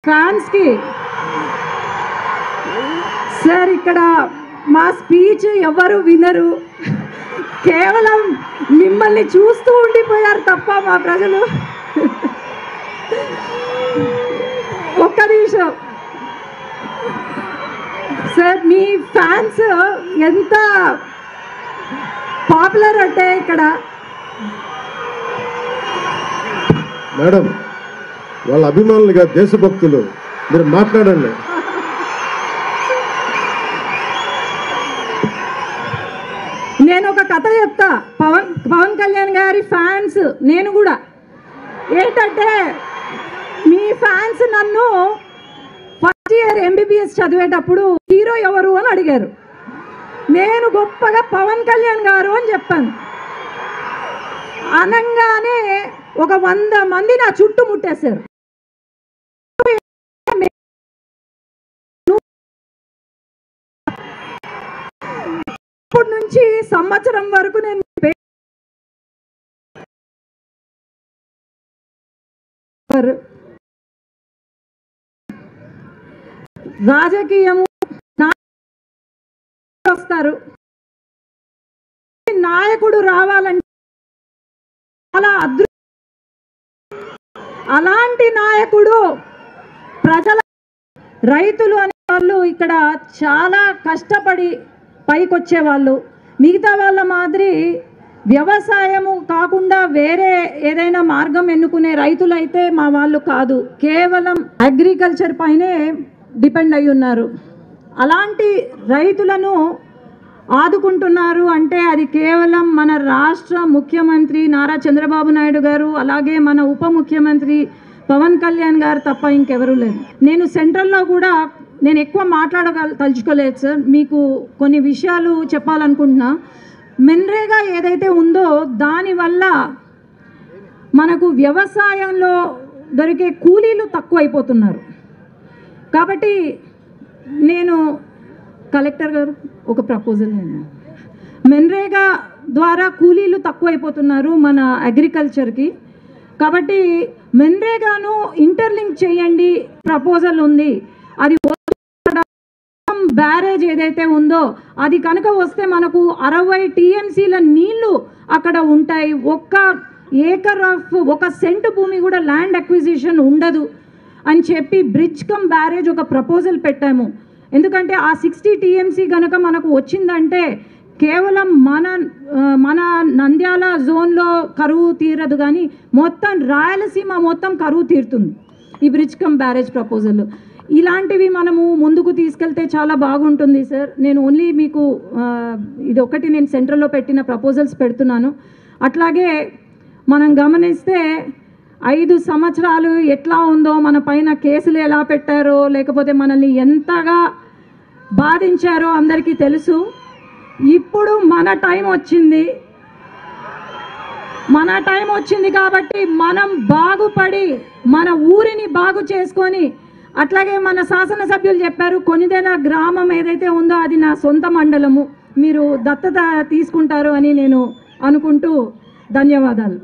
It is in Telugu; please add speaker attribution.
Speaker 1: ఫ్యాన్స్కి సార్ ఇక్కడ మా స్పీచ్ ఎవరు వినరు, కేవలం మిమ్మల్ని చూస్తూ ఉండిపోయారు తప్ప మా ప్రజలు. ఒక్క నిమిషం సార్, మీ ఫ్యాన్స్ ఎంత పాపులర్ అంటే ఇక్కడ
Speaker 2: మేడం వాళ్ళ అభిమానులుగా దేశభక్తులు, మీరు మాట్లాడండి.
Speaker 1: నేను ఒక కథ చెప్తా. పవన్ కళ్యాణ్ గారి ఫ్యాన్స్ నేను కూడా ఏంటంటే, మీ ఫ్యాన్స్ నన్ను ఫస్ట్ ఇయర్ MBBS చదివేటప్పుడు హీరో ఎవరు అని అడిగారు. నేను గొప్పగా పవన్ కళ్యాణ్ గారు అని చెప్పాను. అనగానే ఒక 100 మంది నా చుట్టూ ముట్టేశారు. ఇప్పటి నుంచి సంవత్సరం వరకు నేను రాజకీయము వస్తారు, నాయకుడు రావాలంటే చాలా అలాంటి నాయకుడు ప్రజల రైతులు అనే వాళ్ళు ఇక్కడ చాలా కష్టపడి పైకొచ్చే వాళ్ళు. మిగతా వాళ్ళ మాదిరి వ్యవసాయము కాకుండా వేరే ఏదైనా మార్గం ఎన్నుకునే రైతులైతే మా వాళ్ళు కాదు, కేవలం అగ్రికల్చర్ పైనే డిపెండ్ అయి ఉన్నారు. అలాంటి రైతులను ఆదుకుంటున్నారు అంటే అది కేవలం మన రాష్ట్ర ముఖ్యమంత్రి నారా చంద్రబాబు నాయుడు గారు, అలాగే మన ఉప ముఖ్యమంత్రి పవన్ కళ్యాణ్ గారు తప్ప ఇంకెవరూ లేదు. నేను సెంట్రల్లో కూడా నేను ఎక్కువ తలుచుకోలేదు సార్, మీకు కొన్ని విషయాలు చెప్పాలనుకుంటున్నా. మెన్రేగా ఏదైతే ఉందో దానివల్ల మనకు వ్యవసాయంలో దొరికే కూలీలు తక్కువైపోతున్నారు. కాబట్టి నేను కలెక్టర్ గారు ఒక ప్రపోజల్, నేను మెన్రేగా ద్వారా కూలీలు తక్కువైపోతున్నారు మన అగ్రికల్చర్కి. కాబట్టి మెన్రేగాను ఇంటర్లింక్ చేయండి ప్రపోజల్ ఉంది. అది బ్యారేజ్ ఏదైతే ఉందో అది కనుక వస్తే మనకు 60 TMCల నీళ్లు అక్కడ ఉంటాయి. 1 ఏకర్ ఆఫ్ 1 సెంట్ భూమి కూడా ల్యాండ్ అక్విజిషన్ ఉండదు అని చెప్పి బ్రిడ్జ్ కమ్ బ్యారేజ్ ఒక ప్రపోజల్ పెట్టాము. ఎందుకంటే ఆ 60 TMC కనుక మనకు వచ్చిందంటే కేవలం మన నంద్యాల జోన్లో కరువు తీరదు, కానీ మొత్తం రాయలసీమ మొత్తం కరువు తీరుతుంది ఈ బ్రిడ్జ్ కమ్ బ్యారేజ్ ప్రపోజల్. ఇలాంటివి మనము ముందుకు తీసుకెళ్తే చాలా బాగుంటుంది సార్. నేను ఓన్లీ మీకు ఇది ఒకటి నేను సెంట్రల్లో పెట్టిన ప్రపోజల్స్ పెడుతున్నాను. అట్లాగే మనం గమనిస్తే 5 సంవత్సరాలు ఎట్లా ఉందో, మన పైన కేసులు ఎలా పెట్టారో, లేకపోతే మనల్ని ఎంతగా బాధించారో అందరికీ తెలుసు. ఇప్పుడు మన టైం వచ్చింది కాబట్టి మనం బాగుపడి మన ఊరిని బాగు చేసుకొని, అట్లాగే మన శాసనసభ్యులు చెప్పారు కొనిదెల గ్రామం ఏదైతే ఉందో అది నా సొంత మండలము, మీరు దత్తత తీసుకుంటారు అని నేను అనుకుంటూ ధన్యవాదాలు.